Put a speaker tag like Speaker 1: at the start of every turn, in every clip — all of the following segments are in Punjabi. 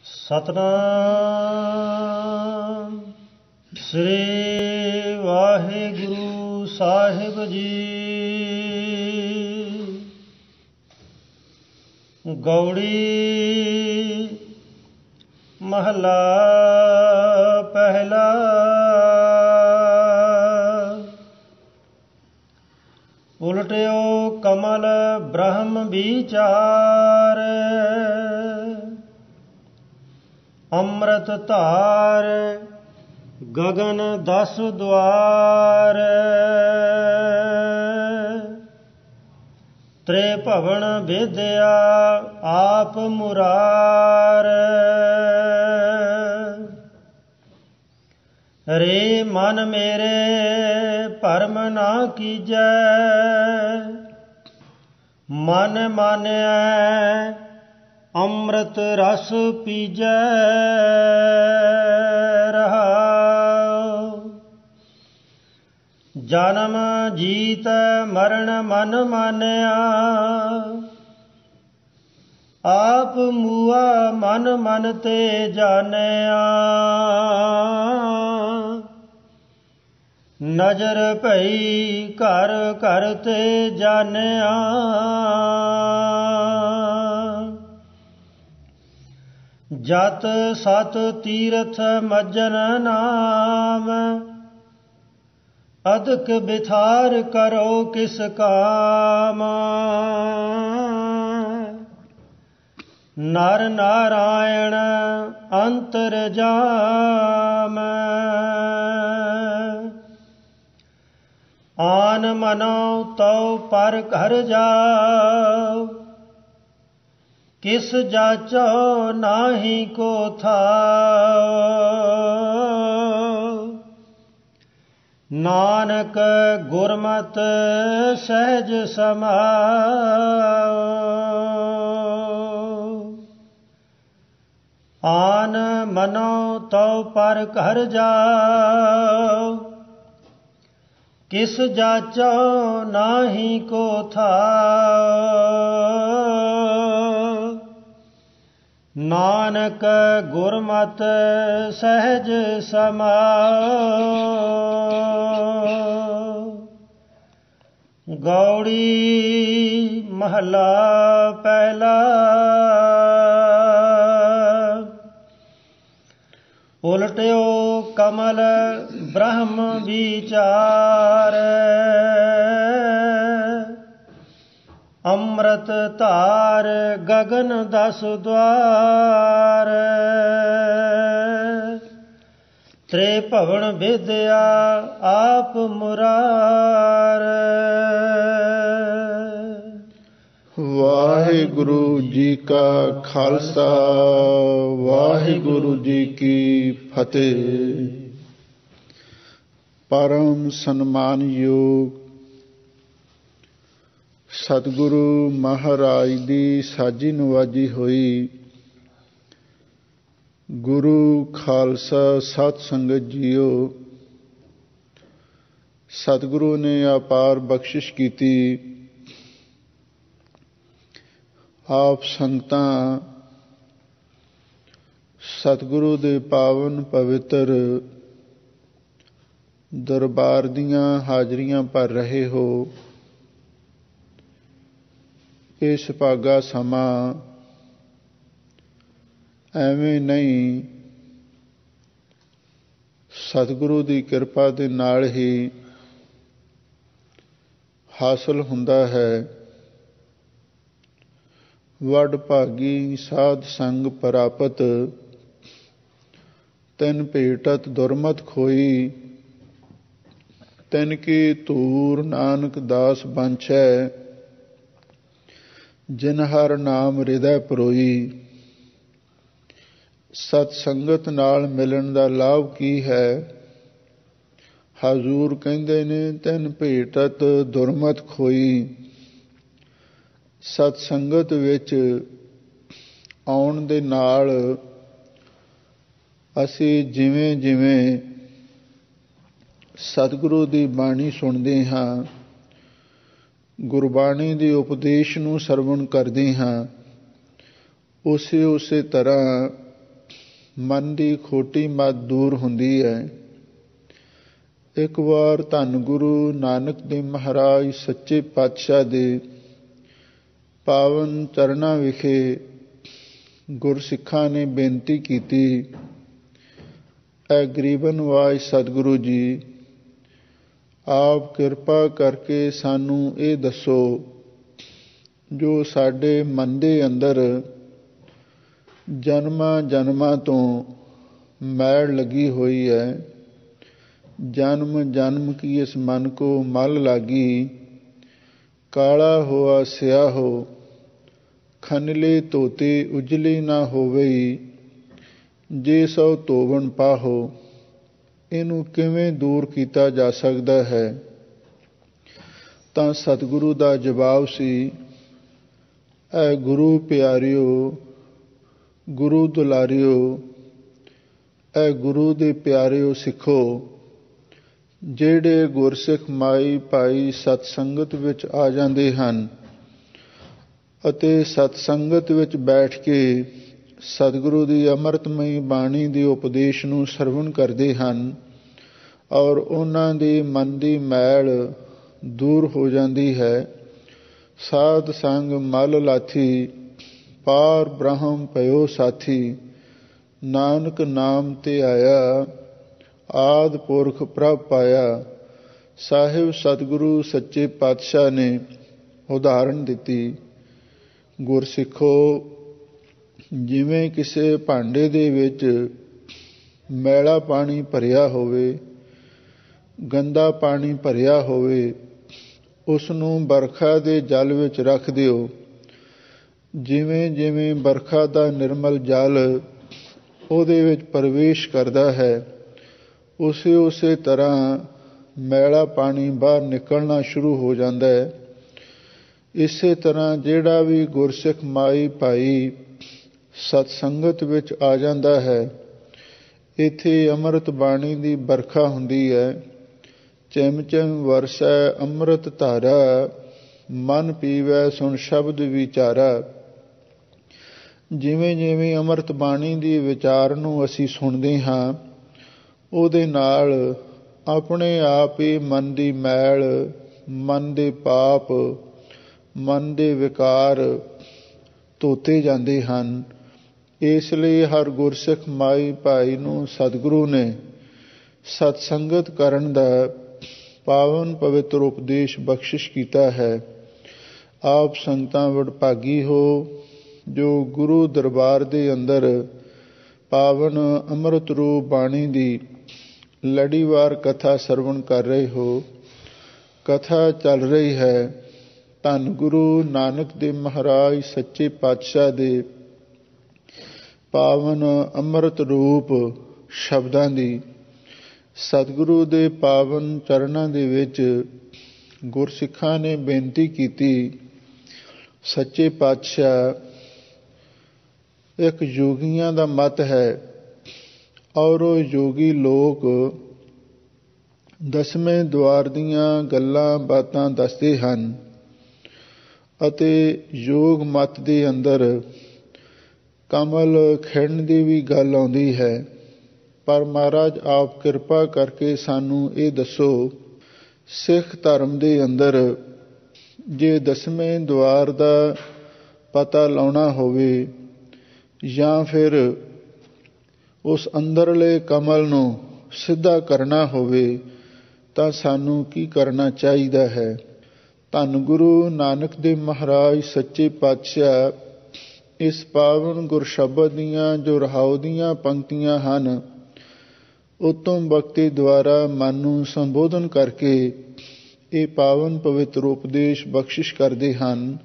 Speaker 1: ਸਤਨਾਮ ਸ੍ਰੀ ਵਾਹਿਗੁਰੂ ਸਾਹਿਬ ਜੀ। ਗੌੜੀ ਮਹਲਾ ਪਹਿਲਾ। ਉਲਟਿਓ ਕਮਲ ਬ੍ਰਹਮ ਵਿਚਾਰ, ਅੰਮ੍ਰਿਤ ਧਾਰ ਗਗਨ ਦਸ ਦੁਆਰ। ਤ੍ਰੇ ਭਵਨ ਵਿਦਿਆ ਆਪ ਮੁਰਾਰ, ਰੇ ਮਨ ਮੇਰੇ ਭਰਮ ਨਾ ਕੀਜੈ। ਮਨ ਮਾਨਿਐ ਅੰਮ੍ਰਿਤ ਰਸ ਪੀਜੈ। ਰਹਾਉ ਜਨਮ ਜੀਤ ਮਰਨ ਮਨ ਮਾਨਿਆ, ਆਪ ਮੂਆ ਮਨ ਮਨ ਤੇ ਜਾਣਿਆ। ਨਜ਼ਰ ਭਈ ਘਰ ਘਰ ਤੇ ਜਾਣਿਆ, ਜਤ ਸਤ ਤੀਰਥ ਮੱਜਨ ਨਾਮ। ਅਦਕ ਬਿਥਾਰ ਕਰੋ ਕਿਸ ਕਾਮ। ਨਰ ਨਾਰਾਇਣ ਅੰਤਰਜਾਮ, ਆਨ ਮਨੋ ਤਉ ਪਰ ਘਰ ਜਾਉ। ਕਿਸ ਜਾਚੋ ਨਾਹੀ ਕੋ ਥਾਉ। ਨਾਨਕ ਗੁਰਮਤਿ ਸਹਿਜ ਸਮਾਉ। ਆਨ ਮਨੋ ਤਉ ਪਰ ਘਰ ਜਾਉ। ਕਿਸ ਜਾਚੋ ਨਾਹੀ ਕੋ ਥਾਉ। ਨਾਨਕ ਗੁਰਮਤਿ ਸਹਿਜ ਸਮਾਉ। ਗੌੜੀ ਮਹਲਾ ਪਹਿਲਾ। ਉਲਟਿਓ ਕਮਲ ਬ੍ਰਹਮ ਵਿਚਾਰ, ਅੰਮ੍ਰਿਤ ਧਾਰ ਗਗਨ ਦਸ ਦੁਆਰ। ਤ੍ਰੇ ਭਵਨ ਵਿਦਿਆ ਆਪ ਮੁਰਾਰ।
Speaker 2: ਵਾਹਿਗੁਰੂ ਜੀ ਕਾ ਖਾਲਸਾ, ਵਾਹਿਗੁਰੂ ਜੀ ਕੀ ਫਤਿਹ। ਪਰਮ ਸਨਮਾਨਯੋਗ ਸਤਿਗੁਰੂ ਮਹਾਰਾਜ ਦੀ ਸਾਜੀ ਨਵਾਜੀ ਹੋਈ ਗੁਰੂ ਖਾਲਸਾ ਸਤ ਸੰਗਤ ਜੀਓ, ਸਤਿਗੁਰੂ ਨੇ ਅਪਾਰ ਬਖਸ਼ਿਸ਼ ਕੀਤੀ। ਆਪ ਸੰਗਤਾਂ ਸਤਿਗੁਰੂ ਦੇ ਪਾਵਨ ਪਵਿੱਤਰ ਦਰਬਾਰ ਦੀਆਂ ਹਾਜ਼ਰੀਆਂ ਭਰ ਰਹੇ ਹੋ। ਇਹ ਸੁਭਾਗਾ ਸਮਾਂ ਐਵੇਂ ਨਹੀਂ, ਸਤਿਗੁਰੂ ਦੀ ਕਿਰਪਾ ਦੇ ਨਾਲ ਹੀ ਹਾਸਲ ਹੁੰਦਾ ਹੈ। ਵੱਡ ਭਾਗੀ ਸਾਧ ਸੰਗ ਪ੍ਰਾਪਤ, ਤਿਨ ਭੇਟਤ ਦੁਰਮਤ ਖੋਈ। ਤਿਨ ਕੀ ਧੂਰ ਨਾਨਕ ਦਾਸ ਬਾਂਛੈ, ਜਿਨ ਹਰ ਨਾਮ ਹਿਰਦੈ ਪਰੋਈ। ਸਤ ਸੰਗਤ ਨਾਲ ਮਿਲਣ ਦਾ ਲਾਭ ਕੀ ਹੈ? ਹਜ਼ੂਰ ਕਹਿੰਦੇ ਨੇ ਤਿਨ ਭੇਟਤ ਦੁਰਮਤ ਖੋਈ। ਸਤ ਸੰਗਤ ਵਿੱਚ ਆਉਣ ਦੇ ਨਾਲ ਅਸੀਂ ਜਿਵੇਂ ਜਿਵੇਂ ਸਤਿਗੁਰੂ ਦੀ ਬਾਣੀ ਸੁਣਦੇ ਹਾਂ, ਗੁਰਬਾਣੀ ਦੇ ਉਪਦੇਸ਼ ਨੂੰ ਸਰਵਣ ਕਰਦੇ ਹਾਂ, ਉਸੇ ਤਰ੍ਹਾਂ ਮਨ ਦੀ ਖੋਟੀ ਮੱਤ ਦੂਰ ਹੁੰਦੀ ਹੈ। ਇੱਕ ਵਾਰ ਧੰਨ ਗੁਰੂ ਨਾਨਕ ਦੇਵ ਮਹਾਰਾਜ ਸੱਚੇ ਪਾਤਸ਼ਾਹ ਦੇ ਪਾਵਨ ਚਰਨਾਂ ਵਿਖੇ ਗੁਰਸਿੱਖਾਂ ਨੇ ਬੇਨਤੀ ਕੀਤੀ, ਐ ਗਰੀਬ ਨਿਵਾਜ ਸਤਿਗੁਰੂ ਜੀ, ਆਪ ਕਿਰਪਾ ਕਰਕੇ ਸਾਨੂੰ ਇਹ ਦੱਸੋ, ਜੋ ਸਾਡੇ ਮਨ ਦੇ ਅੰਦਰ ਜਨਮਾਂ ਜਨਮਾਂ ਤੋਂ ਮੈਲ ਲੱਗੀ ਹੋਈ ਹੈ, जन्म जन्म की इस मन को मल लागी, काला हुआ स्याहो, खनले धोते उजली ना होवई, जे सौ धोवन पाहो। इनू किवें दूर किया जा सकता है? तां सतगुरु दा जवाब सी, ऐ गुरु प्यारिओ, गुरु दुलारिओ, ऐ गुरु दे प्यारिओ सिखो, ਜਿਹੜੇ ਗੁਰਸਿੱਖ ਮਾਈ ਭਾਈ ਸਤਸੰਗਤ ਵਿੱਚ ਆ ਜਾਂਦੇ ਹਨ ਅਤੇ ਸਤਸੰਗਤ ਵਿੱਚ ਬੈਠ ਕੇ ਸਤਿਗੁਰੂ ਦੀ ਅੰਮ੍ਰਿਤਮਈ ਬਾਣੀ ਦੇ ਉਪਦੇਸ਼ ਨੂੰ ਸਰਵਣ ਕਰਦੇ ਹਨ ਔਰ ਉਹਨਾਂ ਦੇ ਮਨ ਦੀ ਮੈਲ ਦੂਰ ਹੋ ਜਾਂਦੀ ਹੈ। ਸਾਧ ਸੰਗ ਮਲ ਲਾਥੀ, ਪਾਰ ਬ੍ਰਹਮ ਭਇਓ ਸਾਥੀ, ਨਾਨਕ ਨਾਮ ਤੇ ਆਇਆ, ਆਦ ਪੁਰਖ ਪ੍ਰਭ ਪਾਇਆ। ਸਾਹਿਬ ਸਤਿਗੁਰੂ ਸੱਚੇ ਪਾਤਸ਼ਾਹ ਨੇ ਉਦਾਹਰਣ ਦਿੱਤੀ, ਗੁਰਸਿੱਖੋ, ਜਿਵੇਂ ਕਿਸੇ ਭਾਂਡੇ ਦੇ ਵਿੱਚ ਮੈਲਾ ਪਾਣੀ ਭਰਿਆ ਹੋਵੇ, ਗੰਦਾ ਪਾਣੀ ਭਰਿਆ ਹੋਵੇ, ਉਸ ਨੂੰ ਬਰਖਾ ਦੇ ਜਲ ਵਿੱਚ ਰੱਖ ਦਿਓ। ਜਿਵੇਂ ਜਿਵੇਂ ਬਰਖਾ ਦਾ ਨਿਰਮਲ ਜਲ ਉਹਦੇ ਵਿੱਚ ਪ੍ਰਵੇਸ਼ ਕਰਦਾ ਹੈ, ਉਸੇ ਤਰ੍ਹਾਂ ਮੈਲਾ ਪਾਣੀ ਬਾਹਰ ਨਿਕਲਣਾ ਸ਼ੁਰੂ ਹੋ ਜਾਂਦਾ ਹੈ। ਇਸੇ ਤਰ੍ਹਾਂ ਜਿਹੜਾ ਵੀ ਗੁਰਸਿੱਖ ਮਾਈ ਭਾਈ ਸਤਸੰਗਤ ਵਿੱਚ ਆ ਜਾਂਦਾ ਹੈ, ਇੱਥੇ ਅੰਮ੍ਰਿਤ ਬਾਣੀ ਦੀ ਬਰਖਾ ਹੁੰਦੀ ਹੈ। ਚਿਮ ਚਿਮ ਵਰਸੈ ਅੰਮ੍ਰਿਤ ਧਾਰਾ, ਮਨ ਪੀਵੈ ਸੁਣ ਸ਼ਬਦ ਵਿਚਾਰਾ। ਜਿਵੇਂ ਜਿਵੇਂ ਅੰਮ੍ਰਿਤ ਬਾਣੀ ਦੀ ਵਿਚਾਰ ਨੂੰ ਅਸੀਂ ਸੁਣਦੇ ਹਾਂ, ਉਹਦੇ ਨਾਲ ਆਪਣੇ ਆਪ ਹੀ ਮਨ ਦੀ ਮੈਲ, ਮਨ ਦੇ ਪਾਪ, ਮਨ ਦੇ ਵਿਕਾਰ ਧੋਤੇ ਜਾਂਦੇ ਹਨ। ਇਸ ਲਈ ਹਰ ਗੁਰਸਿੱਖ ਮਾਈ ਭਾਈ ਨੂੰ ਸਤਿਗੁਰੂ ਨੇ ਸਤਸੰਗਤ ਕਰਨ ਦਾ ਪਾਵਨ ਪਵਿੱਤਰ ਉਪਦੇਸ਼ ਬਖਸ਼ਿਸ਼ ਕੀਤਾ ਹੈ। ਆਪ ਸੰਗਤਾਂ ਵਡਭਾਗੀ ਹੋ, ਜੋ ਗੁਰੂ ਦਰਬਾਰ ਦੇ ਅੰਦਰ ਪਾਵਨ ਅੰਮ੍ਰਿਤ ਰੂਪ ਬਾਣੀ ਦੀ ਲੜੀਵਾਰ ਕਥਾ ਸਰਵਣ ਕਰ ਰਹੇ ਹੋ। ਕਥਾ ਚੱਲ ਰਹੀ ਹੈ ਧੰਨ ਗੁਰੂ ਨਾਨਕ ਦੇਵ ਮਹਾਰਾਜ ਸੱਚੇ ਪਾਤਸ਼ਾਹ ਦੇ ਪਾਵਨ ਅੰਮ੍ਰਿਤ ਰੂਪ ਸ਼ਬਦਾਂ ਦੀ। ਸਤਿਗੁਰੂ ਦੇ ਪਾਵਨ ਚਰਨਾਂ ਦੇ ਵਿੱਚ ਗੁਰਸਿੱਖਾਂ ਨੇ ਬੇਨਤੀ ਕੀਤੀ, ਸੱਚੇ ਪਾਤਸ਼ਾਹ, ਇੱਕ ਯੋਗੀਆਂ ਦਾ ਮਤ ਹੈ ਔਰ ਉਹ ਯੋਗੀ ਲੋਕ ਦਸਵੇਂ ਦੁਆਰ ਦੀਆਂ ਗੱਲਾਂ ਬਾਤਾਂ ਦੱਸਦੇ ਹਨ ਅਤੇ ਯੋਗ ਮਤ ਦੇ ਅੰਦਰ ਕਮਲ ਖਿੜਨ ਦੀ ਵੀ ਗੱਲ ਆਉਂਦੀ ਹੈ। ਪਰ ਮਹਾਰਾਜ ਆਪ ਕਿਰਪਾ ਕਰਕੇ ਸਾਨੂੰ ਇਹ ਦੱਸੋ, ਸਿੱਖ ਧਰਮ ਦੇ ਅੰਦਰ ਜੇ ਦਸਵੇਂ ਦੁਆਰ ਦਾ ਪਤਾ ਲਾਉਣਾ ਹੋਵੇ ਜਾਂ ਫਿਰ ਉਸ ਅੰਦਰਲੇ ਕਮਲ ਨੂੰ ਸਿੱਧਾ ਕਰਨਾ ਹੋਵੇ ਤਾਂ ਸਾਨੂੰ ਕੀ ਕਰਨਾ ਚਾਹੀਦਾ ਹੈ? ਧੰਨ ਗੁਰੂ ਨਾਨਕ ਦੇਵ ਮਹਾਰਾਜ ਸੱਚੇ ਪਾਤਸ਼ਾਹ ਇਸ ਪਾਵਨ ਗੁਰਸ਼ਬਦ ਦੀਆਂ ਜੋ ਰਹਾਉ ਦੀਆਂ ਪੰਕਤੀਆਂ ਹਨ, ਉਤਮ ਭਗਤੀ ਦੁਆਰਾ ਮਨ ਨੂੰ ਸੰਬੋਧਨ ਕਰਕੇ ਇਹ ਪਾਵਨ ਪਵਿੱਤਰ ਉਪਦੇਸ਼ ਬਖਸ਼ਿਸ਼ ਕਰਦੇ ਹਨ।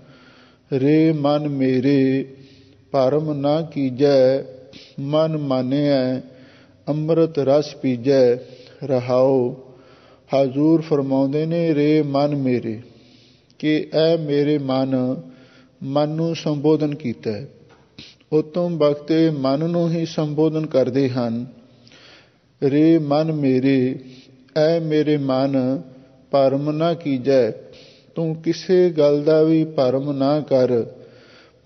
Speaker 2: ਰੇ ਮਨ ਮੇਰੇ ਭਰਮ ਨਾ ਕੀਜੈ, ਮਨ ਮਾਨਿਐ ਅੰਮ੍ਰਿਤ ਰਸ ਪੀਜੈ। ਰਹਾਉ ਹਜ਼ੂਰ ਫਰਮਾਉਂਦੇ ਨੇ, ਰੇ ਮਨ ਮੇਰੇ, ਕਿ ਇਹ ਮੇਰੇ ਮਨ ਨੂੰ ਸੰਬੋਧਨ ਕੀਤਾ ਹੈ। ਉਤਮ ਭਗਤੇ ਮਨ ਨੂੰ ਹੀ ਸੰਬੋਧਨ ਕਰਦੇ ਹਨ। ਰੇ ਮਨ ਮੇਰੇ, ਐ ਮੇਰੇ ਮਨ, ਭਰਮ ਨਾ ਕੀਜੈ, ਤੂੰ ਕਿਸੇ ਗੱਲ ਦਾ ਵੀ ਭਰਮ ਨਾ ਕਰ।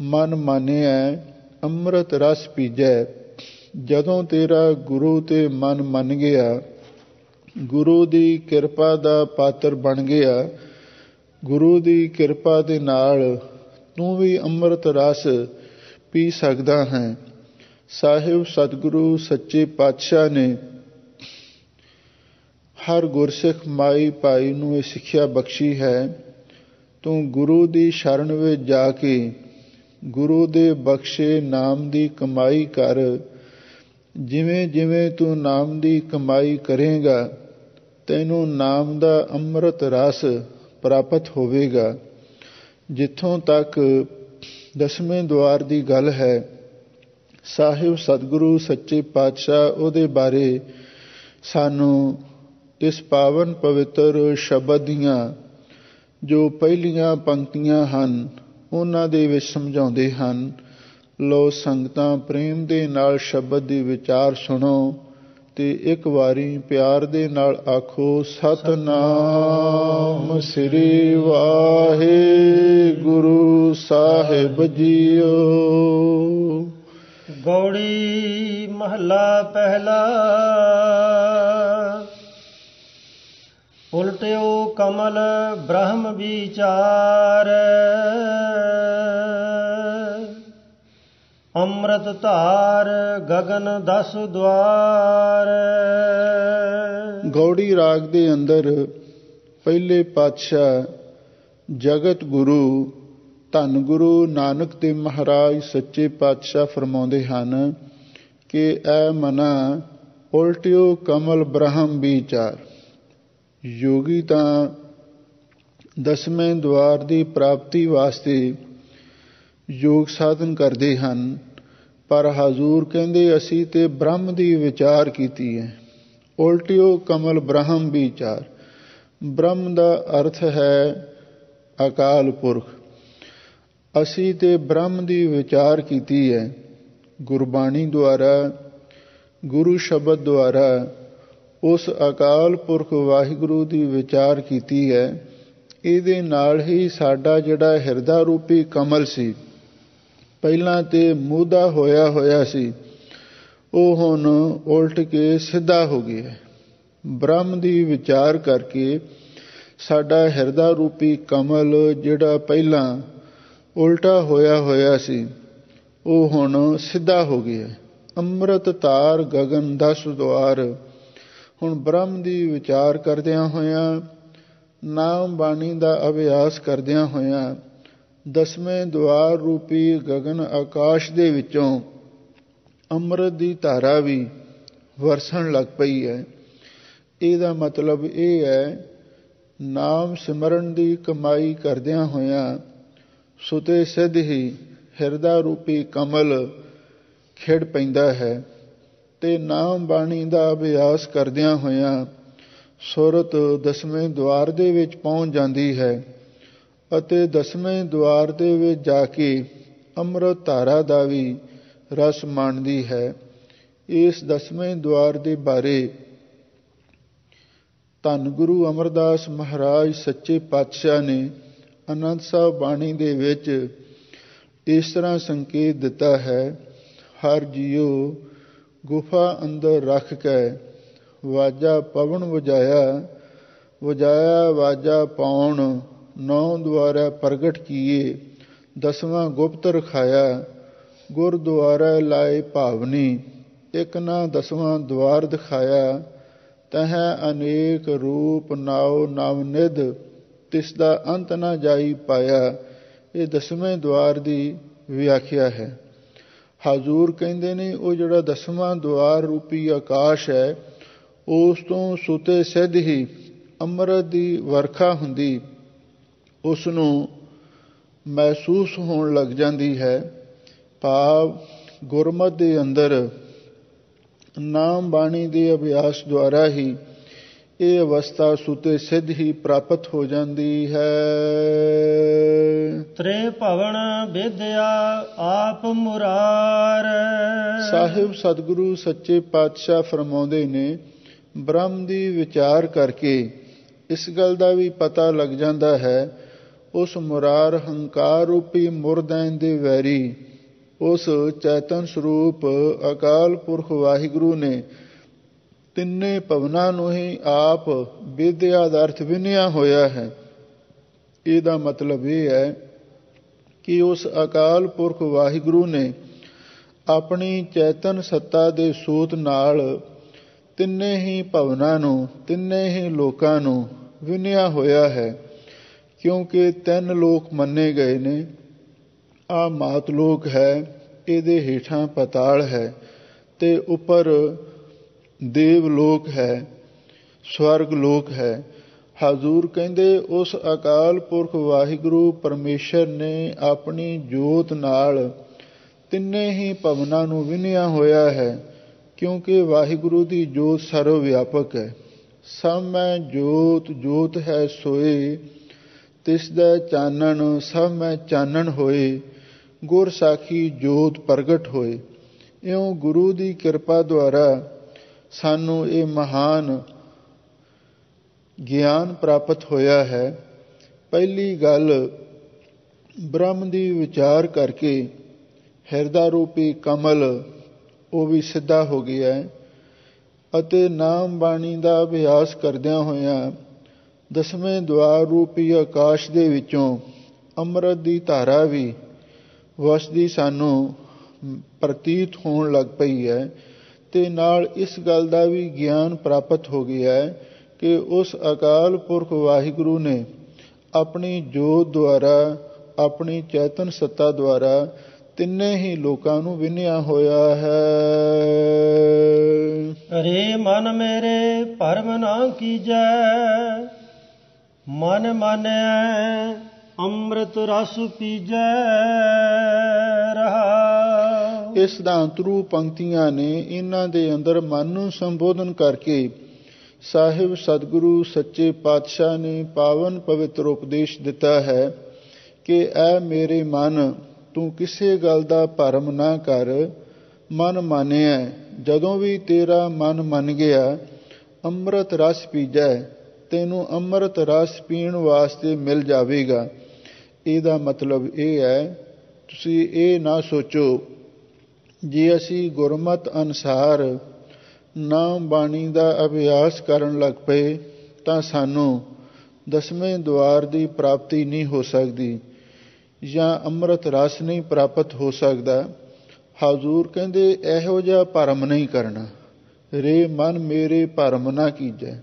Speaker 2: ਮਨ ਮਾਨਿਐ ਅੰਮ੍ਰਿਤ ਰਸ ਪੀਜੈ, ਜਦੋਂ ਤੇਰਾ ਗੁਰੂ ਤੇ ਮਨ ਮੰਨ ਗਿਆ, ਗੁਰੂ ਦੀ ਕਿਰਪਾ ਦਾ ਪਾਤਰ ਬਣ ਗਿਆ, ਗੁਰੂ ਦੀ ਕਿਰਪਾ ਦੇ ਨਾਲ ਤੂੰ ਵੀ ਅੰਮ੍ਰਿਤ ਰਸ ਪੀ ਸਕਦਾ ਹੈ। ਸਾਹਿਬ ਸਤਿਗੁਰੂ ਸੱਚੇ ਪਾਤਸ਼ਾਹ ਨੇ ਹਰ ਗੁਰਸਿੱਖ ਮਾਈ ਭਾਈ ਨੂੰ ਇਹ ਸਿੱਖਿਆ ਬਖਸ਼ੀ ਹੈ, ਤੂੰ ਗੁਰੂ ਦੀ ਸ਼ਰਨ ਵਿੱਚ ਜਾ ਕੇ ਗੁਰੂ ਦੇ ਬਖਸ਼ੇ ਨਾਮ ਦੀ ਕਮਾਈ ਕਰ। ਜਿਵੇਂ ਜਿਵੇਂ ਤੂੰ ਨਾਮ ਦੀ ਕਮਾਈ ਕਰੇਗਾ, ਤੈਨੂੰ ਨਾਮ ਦਾ ਅੰਮ੍ਰਿਤ ਰਸ ਪ੍ਰਾਪਤ ਹੋਵੇਗਾ। ਜਿੱਥੋਂ ਤੱਕ ਦਸਵੇਂ ਦੁਆਰ ਦੀ ਗੱਲ ਹੈ, ਸਾਹਿਬ ਸਤਿਗੁਰੂ ਸੱਚੇ ਪਾਤਸ਼ਾਹ ਉਹਦੇ ਬਾਰੇ ਸਾਨੂੰ ਇਸ ਪਾਵਨ ਪਵਿੱਤਰ ਸ਼ਬਦ ਦੀਆਂ ਜੋ ਪਹਿਲੀਆਂ ਪੰਕਤੀਆਂ ਹਨ ਉਹਨਾਂ ਦੇ ਵਿੱਚ ਸਮਝਾਉਂਦੇ ਹਨ। ਲੋ ਸੰਗਤਾਂ ਪ੍ਰੇਮ ਦੇ ਨਾਲ ਸ਼ਬਦ ਦੀ ਵਿਚਾਰ ਸੁਣੋ ਤੇ ਇੱਕ ਵਾਰੀ ਪਿਆਰ ਦੇ ਨਾਲ ਆਖੋ, ਸਤਿਨਾਮ ਸ੍ਰੀ ਵਾਹਿਗੁਰੂ ਸਾਹਿਬ ਜੀਓ।
Speaker 1: ਗੌੜੀ ਮਹੱਲਾ ਪਹਿਲਾ। ਉਲਟਿਓ ਕਮਲ ਬ੍ਰਹਮ ਵਿਚਾਰ, ਅੰਮ੍ਰਿਤ ਧਾਰ ਗਗਨ 10 ਦੁਆਰ।
Speaker 2: ਗੌੜੀ ਰਾਗ ਦੇ ਅੰਦਰ ਪਹਿਲੇ ਪਾਤਸ਼ਾਹ ਜਗਤ ਗੁਰੂ ਧੰਨ ਗੁਰੂ ਨਾਨਕ ਦੇਵ ਮਹਾਰਾਜ ਸੱਚੇ ਪਾਤਸ਼ਾਹ ਫਰਮਾਉਂਦੇ ਹਨ ਕਿ ਐ ਮਨਾ ਉਲਟਿਓ ਕਮਲ ਬ੍ਰਹਮ ਵਿਚਾਰ। ਯੋਗੀ ਤਾਂ ਦਸਵੇਂ ਦੁਆਰ ਦੀ ਪ੍ਰਾਪਤੀ ਵਾਸਤੇ ਯੋਗ ਸਾਧਨ ਕਰਦੇ ਹਨ, ਪਰ ਹਜ਼ੂਰ ਕਹਿੰਦੇ ਅਸੀਂ ਤੇ ਬ੍ਰਹਮ ਦੀ ਵਿਚਾਰ ਕੀਤੀ ਹੈ। ਉਲਟਿਓ ਕਮਲ ਬ੍ਰਹਮ ਵਿਚਾਰ। ਬ੍ਰਹਮ ਦਾ ਅਰਥ ਹੈ ਅਕਾਲ ਪੁਰਖ। ਅਸੀਂ ਤੇ ਬ੍ਰਹਮ ਦੀ ਵਿਚਾਰ ਕੀਤੀ ਹੈ। ਗੁਰਬਾਣੀ ਦੁਆਰਾ, ਗੁਰੂ ਸ਼ਬਦ ਦੁਆਰਾ ਉਸ ਅਕਾਲ ਪੁਰਖ ਵਾਹਿਗੁਰੂ ਦੀ ਵਿਚਾਰ ਕੀਤੀ ਹੈ। ਇਹਦੇ ਨਾਲ ਹੀ ਸਾਡਾ ਜਿਹੜਾ ਹਿਰਦਾ ਰੂਪੀ ਕਮਲ ਸੀ, ਪਹਿਲਾਂ ਤੇ ਮੂਧਾ ਹੋਇਆ ਸੀ, ਉਹ ਹੁਣ ਉਲਟ ਕੇ ਸਿੱਧਾ ਹੋ ਗਿਆ। ਬ੍ਰਹਮ ਦੀ ਵਿਚਾਰ ਕਰਕੇ ਸਾਡਾ ਹਿਰਦਾ ਰੂਪੀ ਕਮਲ ਜਿਹੜਾ ਪਹਿਲਾਂ ਉਲਟਾ ਹੋਇਆ ਸੀ, ਉਹ ਹੁਣ ਸਿੱਧਾ ਹੋ ਗਿਆ। ਅੰਮ੍ਰਿਤ ਧਾਰ ਗਗਨ 10 ਦੁਆਰ। ਹੁਣ ਬ੍ਰਹਮ ਦੀ ਵਿਚਾਰ ਕਰਦਿਆਂ ਹੋਇਆਂ, ਨਾਮ ਬਾਣੀ ਦਾ ਅਭਿਆਸ ਕਰਦਿਆਂ ਹੋਇਆਂ, ਦਸਵੇਂ ਦੁਆਰ ਰੂਪੀ ਗਗਨ ਆਕਾਸ਼ ਦੇ ਵਿੱਚੋਂ ਅੰਮ੍ਰਿਤ ਦੀ ਧਾਰਾ ਵੀ ਵਰਸਣ ਲੱਗ ਪਈ ਹੈ। ਇਹਦਾ ਮਤਲਬ ਇਹ ਹੈ, ਨਾਮ ਸਿਮਰਨ ਦੀ ਕਮਾਈ ਕਰਦਿਆਂ ਹੋਇਆਂ ਸੁਤੇ ਸਿੱਧ ਹੀ ਹਿਰਦਾ ਰੂਪੀ ਕਮਲ ਖਿੜ ਪੈਂਦਾ ਹੈ ਤੇ ਨਾਮ ਬਾਣੀ ਦਾ ਅਭਿਆਸ ਕਰਦਿਆਂ ਹੋਇਆਂ ਸੁਰਤ ਦਸਵੇਂ ਦੁਆਰ ਦੇ ਵਿੱਚ ਪਹੁੰਚ ਜਾਂਦੀ ਹੈ ਅਤੇ ਦਸਵੇਂ ਦੁਆਰ ਦੇ ਵਿੱਚ ਜਾ ਕੇ ਅੰਮ੍ਰਿਤ ਧਾਰਾ ਦਾ ਵੀ ਰਸ ਮਾਣਦੀ ਹੈ। ਇਸ ਦਸਵੇਂ ਦੁਆਰ ਦੇ ਬਾਰੇ ਧੰਨ ਗੁਰੂ ਅਮਰਦਾਸ ਮਹਾਰਾਜ ਸੱਚੇ ਪਾਤਸ਼ਾਹ ਨੇ ਆਨੰਦ ਸਾਹਿਬ ਬਾਣੀ ਦੇ ਵਿੱਚ ਇਸ ਤਰ੍ਹਾਂ ਸੰਕੇਤ ਦਿੱਤਾ ਹੈ, ਹਰ ਜੀਓ ਗੁਫਾ ਅੰਦਰ ਰੱਖ ਕੇ ਵਾਜਾ ਪਵਨ ਵਜਾਇਆ ਵਾਜਾ ਪਾਉਣ, 9 ਦੁਆਰਾ ਪ੍ਰਗਟ ਕੀਏ, 10ਵਾਂ ਗੁਪਤ ਰਖਾਇਆ, ਗੁਰਦੁਆਰਾ ਲਾਏ ਭਾਵਨੀ, ਇੱਕ ਨਾ 10ਵਾਂ ਦੁਆਰ ਦਿਖਾਇਆ, ਤਹ ਅਨੇਕ ਰੂਪ ਨਾਉ ਨਵ ਨਿਧ, ਤਿਸ ਦਾ ਅੰਤ ਨਾ ਜਾਈ ਪਾਇਆ। ਇਹ 10ਵੇਂ ਦੁਆਰ ਦੀ ਵਿਆਖਿਆ ਹੈ। ਹਜ਼ੂਰ ਕਹਿੰਦੇ ਨੇ ਉਹ ਜਿਹੜਾ 10ਵਾਂ ਦੁਆਰ ਰੂਪੀ ਆਕਾਸ਼ ਹੈ, ਉਸ ਤੋਂ ਸੁਤੇ ਸਿੱਧ ਹੀ ਅੰਮ੍ਰਿਤ ਦੀ ਵਰਖਾ ਹੁੰਦੀ ਉਸ ਨੂੰ ਮਹਿਸੂਸ ਹੋਣ ਲੱਗ ਜਾਂਦੀ ਹੈ। ਭਾਵ ਗੁਰਮਤਿ ਦੇ ਅੰਦਰ ਨਾਮ ਬਾਣੀ ਦੇ ਅਭਿਆਸ ਦੁਆਰਾ ਹੀ ਇਹ ਅਵਸਥਾ ਸੁਤੇ ਸਿੱਧ ਹੀ ਪ੍ਰਾਪਤ ਹੋ ਜਾਂਦੀ ਹੈ।
Speaker 1: ਤ੍ਰੇ ਭਵਨ ਵਿਦਿਆ ਆਪ ਮੁਰਾਰ।
Speaker 2: ਸਾਹਿਬ ਸਤਿਗੁਰੂ ਸੱਚੇ ਪਾਤਸ਼ਾਹ ਫਰਮਾਉਂਦੇ ਨੇ, ਬ੍ਰਹਮ ਦੀ ਵਿਚਾਰ ਕਰਕੇ ਇਸ ਗੱਲ ਦਾ ਵੀ ਪਤਾ ਲੱਗ ਜਾਂਦਾ ਹੈ, ਉਸ ਮੁਰਾਰ ਹੰਕਾਰ ਰੂਪੀ ਮੁਰਦੈਨ ਦੇ ਵੈਰੀ ਉਸ ਚੈਤਨ ਸਰੂਪ ਅਕਾਲ ਪੁਰਖ ਵਾਹਿਗੁਰੂ ਨੇ ਤਿੰਨੇ ਭਵਨਾਂ ਨੂੰ ਹੀ ਆਪ ਵਿਦਿਆ ਅਰਥ ਵਿੰਨਿਆ ਹੋਇਆ ਹੈ। ਇਹਦਾ ਮਤਲਬ ਇਹ ਹੈ ਕਿ ਉਸ ਅਕਾਲ ਪੁਰਖ ਵਾਹਿਗੁਰੂ ਨੇ ਆਪਣੀ ਚੈਤਨ ਸੱਤਾ ਦੇ ਸੂਤ ਨਾਲ ਤਿੰਨੇ ਹੀ ਭਵਨਾਂ ਨੂੰ, ਤਿੰਨੇ ਹੀ ਲੋਕਾਂ ਨੂੰ ਵਿੰਨਿਆ ਹੋਇਆ ਹੈ। ਕਿਉਂਕਿ 3 ਲੋਕ ਮੰਨੇ ਗਏ ਨੇ। ਆਹ ਮਾਤ ਲੋਕ ਹੈ, ਇਹਦੇ ਹੇਠਾਂ ਪਤਾਲ ਹੈ ਤੇ ਉੱਪਰ ਦੇਵ ਲੋਕ ਹੈ, ਸਵਰਗ ਲੋਕ ਹੈ। ਹਜ਼ੂਰ ਕਹਿੰਦੇ ਉਸ ਅਕਾਲ ਪੁਰਖ ਵਾਹਿਗੁਰੂ ਪਰਮੇਸ਼ਰ ਨੇ ਆਪਣੀ ਜੋਤ ਨਾਲ ਤਿੰਨੇ ਹੀ ਭਵਨਾਂ ਨੂੰ ਵਿੰਨਿਆ ਹੋਇਆ ਹੈ। ਕਿਉਂਕਿ ਵਾਹਿਗੁਰੂ ਦੀ ਜੋਤ ਸਰਵ ਵਿਆਪਕ ਹੈ। ਸਭ ਮੈਂ ਜੋਤ, ਜੋਤ ਹੈ ਸੋਏ, ਤਿਸ ਦਾ ਚਾਨਣ ਸਭ ਮੈਂ ਚਾਨਣ ਹੋਏ, ਗੁਰ ਸਾਖੀ ਜੋਤ ਪ੍ਰਗਟ ਹੋਏ। ਇਉਂ ਗੁਰੂ ਦੀ ਕਿਰਪਾ ਦੁਆਰਾ ਸਾਨੂੰ ਇਹ ਮਹਾਨ ਗਿਆਨ ਪ੍ਰਾਪਤ ਹੋਇਆ ਹੈ। ਪਹਿਲੀ ਗੱਲ, ਬ੍ਰਹਮ ਦੀ ਵਿਚਾਰ ਕਰਕੇ ਹਿਰਦਾ ਰੂਪੀ ਕਮਲ ਉਹ ਵੀ ਸਿੱਧਾ ਹੋ ਗਿਆ ਹੈ ਅਤੇ ਨਾਮ ਬਾਣੀ ਦਾ ਅਭਿਆਸ ਕਰਦਿਆਂ ਹੋਇਆਂ ਦਸਵੇਂ ਦੁਆਰ ਰੂਪੀ ਆਕਾਸ਼ ਦੇ ਵਿੱਚੋਂ ਅੰਮ੍ਰਿਤ ਦੀ ਧਾਰਾ ਵੀ ਵਸਦੀ ਸਾਨੂੰ ਪ੍ਰਤੀਤ ਹੋਣ ਲੱਗ ਪਈ ਹੈ। ਤੇ ਨਾਲ ਇਸ ਗੱਲ ਦਾ ਵੀ ਗਿਆਨ ਪ੍ਰਾਪਤ ਹੋ ਗਿਆ ਹੈ ਕਿ ਉਸ ਅਕਾਲ ਪੁਰਖ ਵਾਹਿਗੁਰੂ ਨੇ ਆਪਣੀ ਜੋਤ ਦੁਆਰਾ, ਆਪਣੀ ਚੈਤਨ ਸੱਤਾ ਦੁਆਰਾ ਤਿੰਨੇ ਹੀ ਲੋਕਾਂ ਨੂੰ ਵਿੰਨਿਆ ਹੋਇਆ ਹੈ।
Speaker 1: ਰੇ ਮਨ ਮੇਰੇ ਭਰਮ ਨਾ ਕੀਜੈ, ਮਨ ਮਾਨੈ ਅੰਮ੍ਰਿਤ ਰਸ ਪੀਜੈ ਰਹਾ।
Speaker 2: ਇਸ ਦਾ ਅੰਤਰੂ ਪੰਕਤੀਆਂ ਨੇ। ਇਹਨਾਂ ਦੇ ਅੰਦਰ ਮਨ ਨੂੰ ਸੰਬੋਧਨ ਕਰਕੇ ਸਾਹਿਬ ਸਤਿਗੁਰੂ ਸੱਚੇ ਪਾਤਸ਼ਾਹ ਨੇ ਪਾਵਨ ਪਵਿੱਤਰ ਉਪਦੇਸ਼ ਦਿੱਤਾ ਹੈ ਕਿ ਐ ਮੇਰੇ ਮਨ, ਤੂੰ ਕਿਸੇ ਗੱਲ ਦਾ ਭਰਮ ਨਾ ਕਰ। ਮਨ ਮਾਨਿਆ, ਜਦੋਂ ਵੀ ਤੇਰਾ ਮਨ ਮੰਨ ਗਿਆ, ਅੰਮ੍ਰਿਤ ਰਸ ਪੀਜੈ, ਤੈਨੂੰ ਅੰਮ੍ਰਿਤ ਰਸ ਪੀਣ ਵਾਸਤੇ ਮਿਲ ਜਾਵੇਗਾ। ਇਹਦਾ ਮਤਲਬ ਇਹ ਹੈ, ਤੁਸੀਂ ਇਹ ਨਾ ਸੋਚੋ ਜੇ ਅਸੀਂ ਗੁਰਮਤਿ ਅਨੁਸਾਰ ਨਾਮ ਬਾਣੀ ਦਾ ਅਭਿਆਸ ਕਰਨ ਲੱਗ ਪਏ ਤਾਂ ਸਾਨੂੰ ਦਸਵੇਂ ਦੁਆਰ ਦੀ ਪ੍ਰਾਪਤੀ ਨਹੀਂ ਹੋ ਸਕਦੀ ਜਾਂ ਅੰਮ੍ਰਿਤ ਰਸ ਨਹੀਂ ਪ੍ਰਾਪਤ ਹੋ ਸਕਦਾ। ਹਜ਼ੂਰ ਕਹਿੰਦੇ ਇਹੋ ਜਿਹਾ ਭਰਮ ਨਹੀਂ ਕਰਨਾ। ਰੇ ਮਨ ਮੇਰੇ ਭਰਮ ਨਾ ਕੀਜੈ।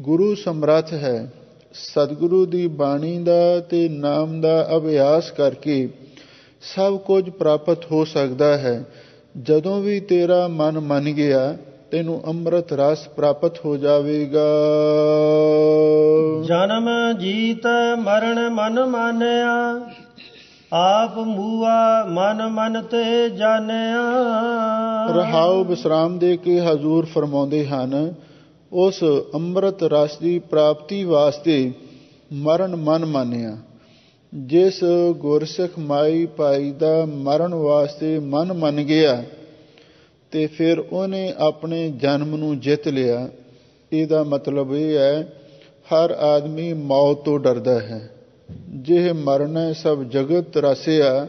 Speaker 2: ਗੁਰੂ ਸਮਰੱਥ ਹੈ। ਸਤਿਗੁਰੂ ਦੀ ਬਾਣੀ ਦਾ ਤੇ ਨਾਮ ਦਾ ਅਭਿਆਸ ਕਰਕੇ ਸਭ ਕੁਝ ਪ੍ਰਾਪਤ ਹੋ ਸਕਦਾ ਹੈ। ਜਦੋਂ ਵੀ ਤੇਰਾ ਮਨ ਮੰਨ ਗਿਆ, ਤੈਨੂੰ ਅੰਮ੍ਰਿਤ ਰਸ ਪ੍ਰਾਪਤ ਹੋ ਜਾਵੇਗਾ।
Speaker 1: ਜਨਮ ਜੀਤ ਮਰਨ ਮਨ ਮਾਨਿਆ, ਆਪ ਮੂਆ ਮਨ ਮਨ ਤੇ ਜਾਣਿਆ।
Speaker 2: ਰਹਾਉ ਵਿਸਰਾਮ ਦੇ ਕੇ ਹਜ਼ੂਰ ਫਰਮਾਉਂਦੇ ਹਨ, ਉਸ ਅੰਮ੍ਰਿਤ ਰਸ ਦੀ ਪ੍ਰਾਪਤੀ ਵਾਸਤੇ ਮਰਨ ਮਨ ਮਾਨਿਆ। ਜਿਸ ਗੁਰਸਿੱਖ ਮਾਈ ਭਾਈ ਦਾ ਮਰਨ ਵਾਸਤੇ ਮਨ ਮੰਨ ਗਿਆ ਤੇ ਫਿਰ ਉਹਨੇ ਆਪਣੇ ਜਨਮ ਨੂੰ ਜਿੱਤ ਲਿਆ। ਇਹਦਾ ਮਤਲਬ ਇਹ ਹੈ, ਹਰ ਆਦਮੀ ਮੌਤ ਤੋਂ ਡਰਦਾ ਹੈ। ਜਿਹ ਮਰਨਾ ਸਭ ਜਗਤ ਤਰਾਸਿਆ,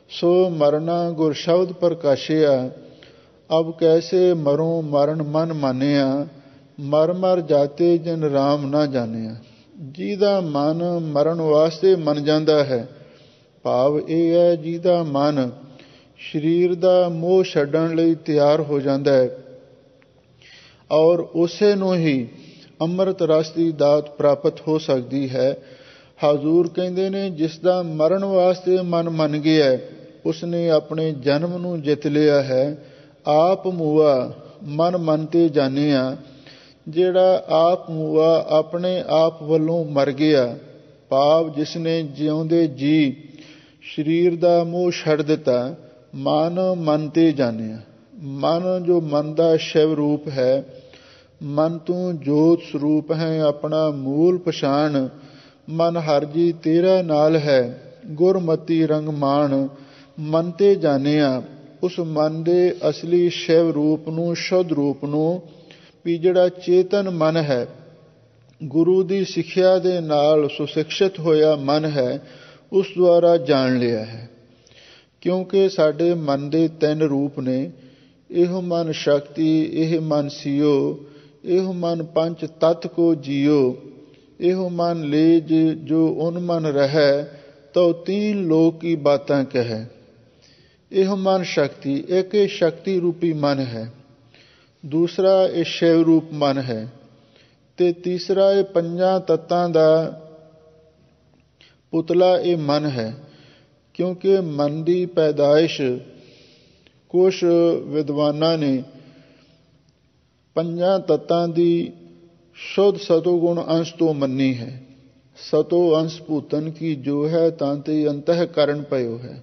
Speaker 2: ਸੋ ਮਰਨਾ ਗੁਰ ਸ਼ਬਦ ਪ੍ਰਕਾਸ਼ਿਆ। ਅਬ ਕੈਸੇ ਮਰੋਂ ਮਰਨ ਮਨ ਮਾਨਿਆ, ਮਰ ਮਰ ਜਾਤੇ ਜਨ ਰਾਮ ਨਾ ਜਾਣਿਆ। ਜਿਹਦਾ ਮਨ ਮਰਨ ਵਾਸਤੇ ਮੰਨ ਜਾਂਦਾ ਹੈ, ਭਾਵ ਇਹ ਹੈ ਜਿਹਦਾ ਮਨ ਸਰੀਰ ਦਾ ਮੋਹ ਛੱਡਣ ਲਈ ਤਿਆਰ ਹੋ ਜਾਂਦਾ ਹੈ ਔਰ ਉਸੇ ਨੂੰ ਹੀ ਅੰਮ੍ਰਿਤ ਰਸ ਦੀ ਦਾਤ ਪ੍ਰਾਪਤ ਹੋ ਸਕਦੀ ਹੈ। ਹਜ਼ੂਰ ਕਹਿੰਦੇ ਨੇ, ਜਿਸ ਦਾ ਮਰਨ ਵਾਸਤੇ ਮਨ ਮੰਨ ਗਿਆ, ਉਸਨੇ ਆਪਣੇ ਜਨਮ ਨੂੰ ਜਿੱਤ ਲਿਆ ਹੈ। ਆਪ ਮੂਆ ਮਨ ਮਨ ਤੇ ਜਾਣਿਆ। ਜਿਹੜਾ ਆਪ ਮੂਆ ਆਪਣੇ ਆਪ ਵੱਲੋਂ ਮਰ ਗਿਆ, ਭਾਵ ਜਿਸਨੇ ਜਿਉਂਦੇ ਜੀ ਸਰੀਰ ਦਾ ਮੋਹ ਛੱਡ ਦਿੱਤਾ, ਮਨ ਮਨ ਤੇ ਜਾਣਿਆ। ਮਨ ਜੋ ਮਨ ਦਾ ਸ਼ਿਵ ਰੂਪ ਹੈ, ਮਨ ਤੂੰ ਜੋਤ ਸਰੂਪ ਹੈ, ਆਪਣਾ ਮੂਲ ਪਛਾਣ। ਮਨ ਹਰ ਜੀ ਤੇਰਾ ਨਾਲ ਹੈ, ਗੁਰਮਤੀ ਰੰਗ ਮਾਣ। ਮਨ ਤੇ ਜਾਣਿਆ, ਉਸ ਮਨ ਦੇ ਅਸਲੀ ਸ਼ਿਵ ਰੂਪ ਨੂੰ, ਸ਼ੁੱਧ ਰੂਪ ਨੂੰ, ਵੀ ਜਿਹੜਾ ਚੇਤਨ ਮਨ ਹੈ, ਗੁਰੂ ਦੀ ਸਿੱਖਿਆ ਦੇ ਨਾਲ ਸੁਸਿਕਸ਼ਿਤ ਹੋਇਆ ਮਨ ਹੈ, ਉਸ ਦੁਆਰਾ ਜਾਣ ਲਿਆ ਹੈ। ਕਿਉਂਕਿ ਸਾਡੇ ਮਨ ਦੇ 3 ਰੂਪ ਨੇ। ਇਹੋ ਮਨ ਸ਼ਕਤੀ, ਇਹ ਮਨ ਸਿਓ, ਇਹੋ ਮਨ ਪੰਚ ਤਤ ਕੋ ਜੀਓ। ਇਹੋ ਮਨ ਲੇਜ ਜੋ ਉਨ ਮਨ ਰਹਿ, ਤਉ 3 ਲੋਕ ਕੀ ਬਾਤਾਂ ਕਹਿ। ਇਹੋ ਮਨ ਸ਼ਕਤੀ, ਇੱਕ ਇਹ ਸ਼ਕਤੀ ਰੂਪੀ ਮਨ ਹੈ, ਦੂਸਰਾ ਇਹ ਸ਼ਿਵ ਰੂਪ ਮਨ ਹੈ, ਤੇ ਤੀਸਰਾ ਇਹ 5 ਤੱਤਾਂ ਦਾ ਪੁਤਲਾ ਇਹ ਮਨ ਹੈ। ਕਿਉਂਕਿ ਮਨ ਦੀ ਪੈਦਾਇਸ਼ ਕੁਛ ਵਿਦਵਾਨਾਂ ਨੇ 5 ਤੱਤਾਂ ਦੀ ਸ਼ੁੱਧ ਸਤੋਗੁਣ ਅੰਸ਼ ਤੋਂ ਮੰਨੀ ਹੈ। ਸਤੋ ਅੰਸ਼ ਭੂਤਨ ਕੀ ਜੋ ਹੈ ਤਾਂ ਤੇ ਅੰਤଃਕਰਨ ਪਇਓ ਹੈ।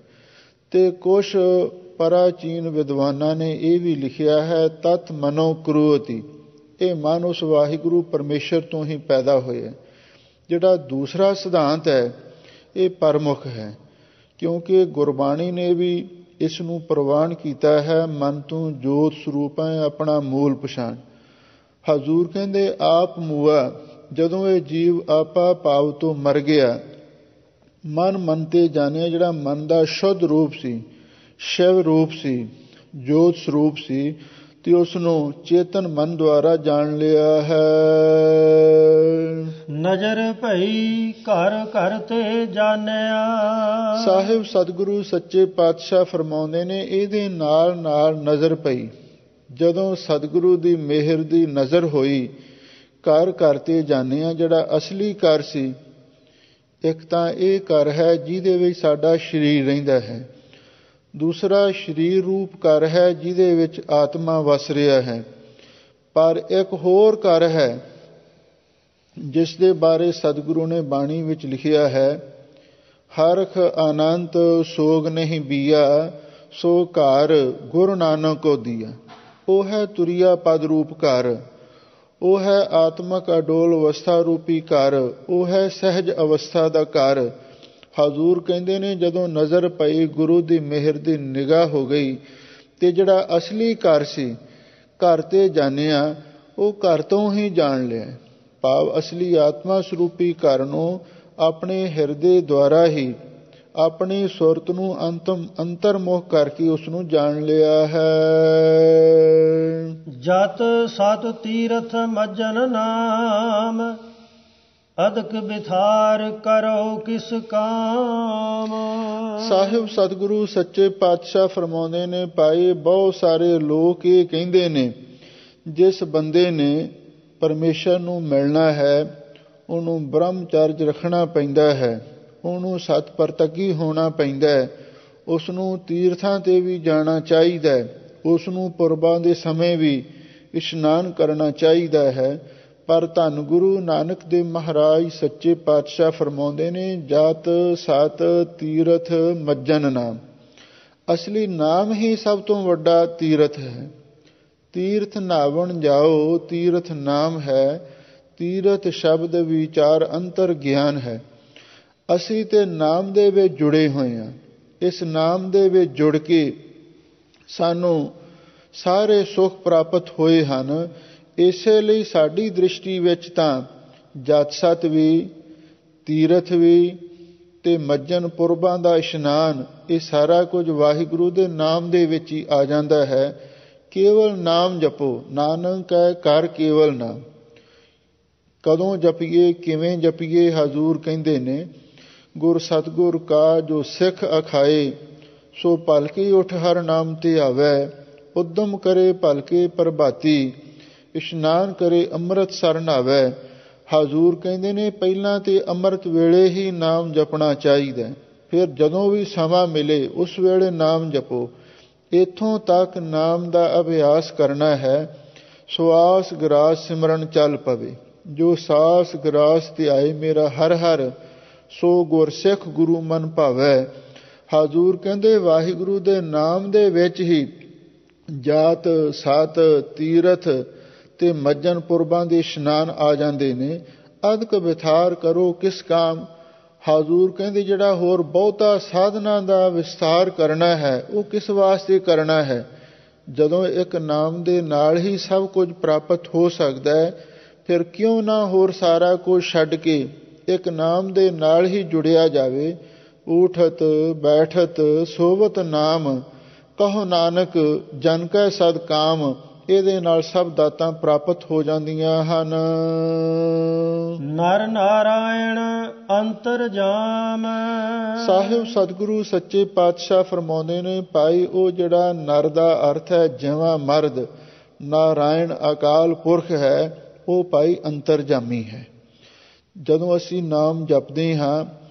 Speaker 2: ਤੇ ਕੁਛ ਪ੍ਰਾਚੀਨ ਵਿਦਵਾਨਾਂ ਨੇ ਇਹ ਵੀ ਲਿਖਿਆ ਹੈ ਤਤ ਮਨੋ ਕਰੋਤੀ, ਇਹ ਮਨ ਉਸ ਵਾਹਿਗੁਰੂ ਪਰਮੇਸ਼ਰ ਤੋਂ ਹੀ ਪੈਦਾ ਹੋਇਆ। ਜਿਹੜਾ ਦੂਸਰਾ ਸਿਧਾਂਤ ਹੈ ਇਹ ਪਰਮੁਖ ਹੈ, ਕਿਉਂਕਿ ਗੁਰਬਾਣੀ ਨੇ ਵੀ ਇਸ ਨੂੰ ਪ੍ਰਵਾਨ ਕੀਤਾ ਹੈ, ਮਨ ਤੂੰ ਜੋਤ ਸਰੂਪ ਹੈ, ਆਪਣਾ ਮੂਲ ਪਛਾਣ। ਹਜ਼ੂਰ ਕਹਿੰਦੇ ਆਪ ਮੂਆ, ਜਦੋਂ ਇਹ ਜੀਵ ਆਪਾ ਭਾਵ ਤੋਂ ਮਰ ਗਿਆ, ਮਨ ਤੇ ਜਾਣਿਆ ਜਿਹੜਾ ਮਨ ਦਾ ਸ਼ੁੱਧ ਰੂਪ ਸੀ, ਸ਼ਿਵ ਰੂਪ ਸੀ, ਜੋਤ ਸਰੂਪ ਸੀ, ਤੇ ਉਸ ਨੂੰ ਚੇਤਨ ਮਨ ਦੁਆਰਾ ਜਾਣ ਲਿਆ ਹੈ।
Speaker 1: ਨਜ਼ਰ ਭਈ ਘਰ ਘਰ ਤੇ ਜਾਣਿਆ।
Speaker 2: ਸਾਹਿਬ ਸਤਿਗੁਰੂ ਸੱਚੇ ਪਾਤਸ਼ਾਹ ਫਰਮਾਉਂਦੇ ਨੇ ਇਹਦੇ ਨਾਲ ਨਾਲ ਨਜ਼ਰ ਪਈ। ਜਦੋਂ ਸਤਿਗੁਰੂ ਦੀ ਮਿਹਰ ਦੀ ਨਜ਼ਰ ਹੋਈ, ਘਰ ਘਰ ਤੇ ਜਾਣਿਆ ਜਿਹੜਾ ਅਸਲੀ ਘਰ ਸੀ। ਇੱਕ ਤਾਂ ਇਹ ਘਰ ਹੈ ਜਿਹਦੇ ਵਿੱਚ ਸਾਡਾ ਸਰੀਰ ਰਹਿੰਦਾ ਹੈ, ਦੂਸਰਾ ਸਰੀਰ ਰੂਪ ਘਰ ਹੈ ਜਿਹਦੇ ਵਿੱਚ ਆਤਮਾ ਵਸ ਰਿਹਾ ਹੈ। ਪਰ ਇੱਕ ਹੋਰ ਘਰ ਹੈ ਜਿਸ ਦੇ ਬਾਰੇ ਸਤਿਗੁਰੂ ਨੇ ਬਾਣੀ ਵਿੱਚ ਲਿਖਿਆ ਹੈ, ਹਰਖ ਅਨੰਤ ਸੋਗ ਨਹੀਂ ਬੀਆ, ਸੋ ਘਰ ਗੁਰੂ ਨਾਨਕ ਕੋ ਦੀਆ। ਉਹ ਹੈ ਤੁਰਿਆ ਪਦ ਰੂਪ ਘਰ, ਉਹ ਹੈ ਆਤਮਕ ਅਡੋਲ ਅਵਸਥਾ ਰੂਪੀ ਘਰ, ਉਹ ਹੈ ਸਹਿਜ ਅਵਸਥਾ ਦਾ ਘਰ। ਹਜ਼ੂਰ ਕਹਿੰਦੇ ਨੇ ਜਦੋਂ ਨਜ਼ਰ ਪਈ, ਗੁਰੂ ਦੀ ਮਿਹਰ ਦੀ ਨਿਗਾਹ ਹੋ ਗਈ, ਤੇ ਜਿਹੜਾ ਅਸਲੀ ਘਰ ਸੀ, ਘਰ ਤੇ ਜਾਣਿਆ, ਉਹ ਘਰ ਤੋਂ ਹੀ ਜਾਣ ਲਿਆ। ਭਾਵ ਅਸਲੀ ਆਤਮਾ ਸਰੂਪੀ ਘਰ ਨੂੰ ਆਪਣੇ ਹਿਰਦੇ ਦੁਆਰਾ ਹੀ ਆਪਣੀ ਸੁਰਤ ਨੂੰ ਅੰਤਰਮੁਖ ਕਰਕੇ ਉਸ ਨੂੰ ਜਾਣ ਲਿਆ ਹੈ।
Speaker 1: ਜਤ ਸਤ ਤੀਰਥ ਮੱਜਨ ਨਾਮ, ਅਦਕ ਬਿਥਾਰ ਕਰੋ ਕਿਸ ਕਾਮ।
Speaker 2: ਸਾਹਿਬ ਸਤਿਗੁਰੂ ਸੱਚੇ ਪਾਤਸ਼ਾਹ ਫਰਮਾਉਂਦੇ ਨੇ, ਭਾਈ ਬਹੁਤ ਸਾਰੇ ਲੋਕ ਇਹ ਕਹਿੰਦੇ ਨੇ ਜਿਸ ਬੰਦੇ ਨੇ ਪਰਮੇਸ਼ਰ ਨੂੰ ਮਿਲਣਾ ਹੈ ਉਹਨੂੰ ਬ੍ਰਹਮਚਰਜ ਰੱਖਣਾ ਪੈਂਦਾ ਹੈ, ਉਹਨੂੰ ਸਤ ਪ੍ਰਤੱਗੀ ਹੋਣਾ ਪੈਂਦਾ ਹੈ, ਉਸ ਨੂੰ ਤੀਰਥਾਂ ਤੇ ਵੀ ਜਾਣਾ ਚਾਹੀਦਾ ਹੈ, ਉਸ ਨੂੰ ਪੁਰਬਾਂ ਦੇ ਸਮੇਂ ਵੀ ਇਸ਼ਨਾਨ ਕਰਨਾ ਚਾਹੀਦਾ ਹੈ। ਪਰ ਧੰਨ ਗੁਰੂ ਨਾਨਕ ਦੇਵ ਮਹਾਰਾਜ ਸੱਚੇ ਪਾਤਸ਼ਾਹ ਫਰਮਾਉਂਦੇ ਨੇ, ਜਤ ਸਤ ਤੀਰਥ ਮੱਜਨ ਨਾਮ। ਅਸਲੀ ਨਾਮ ਹੀ ਸਭ ਤੋਂ ਵੱਡਾ ਤੀਰਥ ਹੈ। ਤੀਰਥ ਨਾਵਣ ਜਾਓ, ਤੀਰਥ ਨਾਮ ਹੈ, ਤੀਰਥ ਸ਼ਬਦ ਵਿਚਾਰ ਅੰਤਰ ਗਿਆਨ ਹੈ। ਅਸੀਂ ਤੇ ਨਾਮ ਦੇ ਵਿੱਚ ਜੁੜੇ ਹੋਏ ਹਾਂ। ਇਸ ਨਾਮ ਦੇ ਵਿੱਚ ਜੁੜ ਕੇ ਸਾਨੂੰ ਸਾਰੇ ਸੁੱਖ ਪ੍ਰਾਪਤ ਹੋਏ ਹਨ। ਇਸੇ ਲਈ ਸਾਡੀ ਦ੍ਰਿਸ਼ਟੀ ਵਿੱਚ ਤਾਂ ਜਤ ਸਤ ਵੀ, ਤੀਰਥ ਵੀ ਤੇ ਮੱਜਨ ਪੁਰਬਾਂ ਦਾ ਇਸ਼ਨਾਨ, ਇਹ ਸਾਰਾ ਕੁਝ ਵਾਹਿਗੁਰੂ ਦੇ ਨਾਮ ਦੇ ਵਿੱਚ ਹੀ ਆ ਜਾਂਦਾ ਹੈ। ਕੇਵਲ ਨਾਮ ਜਪੋ, ਨਾਨਕ ਹੈ ਕਰ ਕੇਵਲ ਨਾਮ। ਕਦੋਂ ਜਪੀਏ, ਕਿਵੇਂ ਜਪੀਏ? ਹਜ਼ੂਰ ਕਹਿੰਦੇ ਨੇ, ਗੁਰ ਸਤਿਗੁਰ ਕਾ ਜੋ ਸਿੱਖ ਅਖਾਏ, ਸੋ ਭਲਕੇ ਉਠ ਹਰ ਨਾਮ ਤੇ ਆਵੈ। ਉਦਮ ਕਰੇ ਭਲਕੇ ਪ੍ਰਭਾਤੀ, ਇਸ਼ਨਾਨ ਕਰੇ ਅੰਮ੍ਰਿਤ ਸਰ ਨਾਵੈ। ਹਜ਼ੂਰ ਕਹਿੰਦੇ ਨੇ ਪਹਿਲਾਂ ਤੇ ਅੰਮ੍ਰਿਤ ਵੇਲੇ ਹੀ ਨਾਮ ਜਪਣਾ ਚਾਹੀਦਾ, ਫਿਰ ਜਦੋਂ ਵੀ ਸਮਾਂ ਮਿਲੇ ਉਸ ਵੇਲੇ ਨਾਮ ਜਪੋ। ਇੱਥੋਂ ਤੱਕ ਨਾਮ ਦਾ ਅਭਿਆਸ ਕਰਨਾ ਹੈ। ਸਵਾਸ ਗਰਾਸ ਸਿਮਰਨ ਚੱਲ ਪਵੇ, ਜੋ ਸਾਸ ਗਰਾਸ ਧਿਆਏ ਮੇਰਾ ਹਰ ਹਰ, ਸੋ ਗੁਰਸਿੱਖ ਗੁਰੂ ਮਨ ਭਾਵੈ। ਹਜ਼ੂਰ ਕਹਿੰਦੇ ਵਾਹਿਗੁਰੂ ਦੇ ਨਾਮ ਦੇ ਵਿੱਚ ਹੀ ਜਾਤ ਸਤ ਤੀਰਥ ਤੇ ਮੱਜਨ ਪੁਰਬਾਂ ਦੇ ਇਸ਼ਨਾਨ ਆ ਜਾਂਦੇ ਨੇ। ਅਦਕ ਵਿਥਾਰ ਕਰੋ ਕਿਸ ਕਾਮ। ਹਜ਼ੂਰ ਕਹਿੰਦੇ ਜਿਹੜਾ ਹੋਰ ਬਹੁਤਾ ਸਾਧਨਾ ਦਾ ਵਿਸਥਾਰ ਕਰਨਾ ਹੈ ਉਹ ਕਿਸ ਵਾਸਤੇ ਕਰਨਾ ਹੈ? ਜਦੋਂ ਇੱਕ ਨਾਮ ਦੇ ਨਾਲ ਹੀ ਸਭ ਕੁਝ ਪ੍ਰਾਪਤ ਹੋ ਸਕਦਾ ਹੈ, ਫਿਰ ਕਿਉਂ ਨਾ ਹੋਰ ਸਾਰਾ ਕੁਝ ਛੱਡ ਕੇ ਇੱਕ ਨਾਮ ਦੇ ਨਾਲ ਹੀ ਜੁੜਿਆ ਜਾਵੇ। ਊਠਤ ਬੈਠਤ ਸੋਵਤ ਨਾਮ, ਕਹੋ ਨਾਨਕ ਜਨ ਕੈ ਸਦ ਕਾਮ। ਇਹਦੇ ਨਾਲ ਸਭ ਦਾਤਾਂ ਪ੍ਰਾਪਤ ਹੋ ਜਾਂਦੀਆਂ ਹਨ।
Speaker 1: ਨਰ ਨਾਰਾਇਣ ਅੰਤਰਜਾਮ।
Speaker 2: ਸਾਹਿਬ ਸਤਿਗੁਰੂ ਸੱਚੇ ਪਾਤਸ਼ਾਹ ਫਰਮਾਉਂਦੇ ਨੇ, ਭਾਈ ਉਹ ਜਿਹੜਾ ਨਰ ਦਾ ਅਰਥ ਹੈ ਜਿਵਾਂ ਮਰਦ, ਨਾਰਾਇਣ ਅਕਾਲ ਪੁਰਖ ਹੈ, ਉਹ ਭਾਈ ਅੰਤਰਜਾਮੀ ਹੈ। ਜਦੋਂ ਅਸੀਂ ਨਾਮ ਜਪਦੇ ਹਾਂ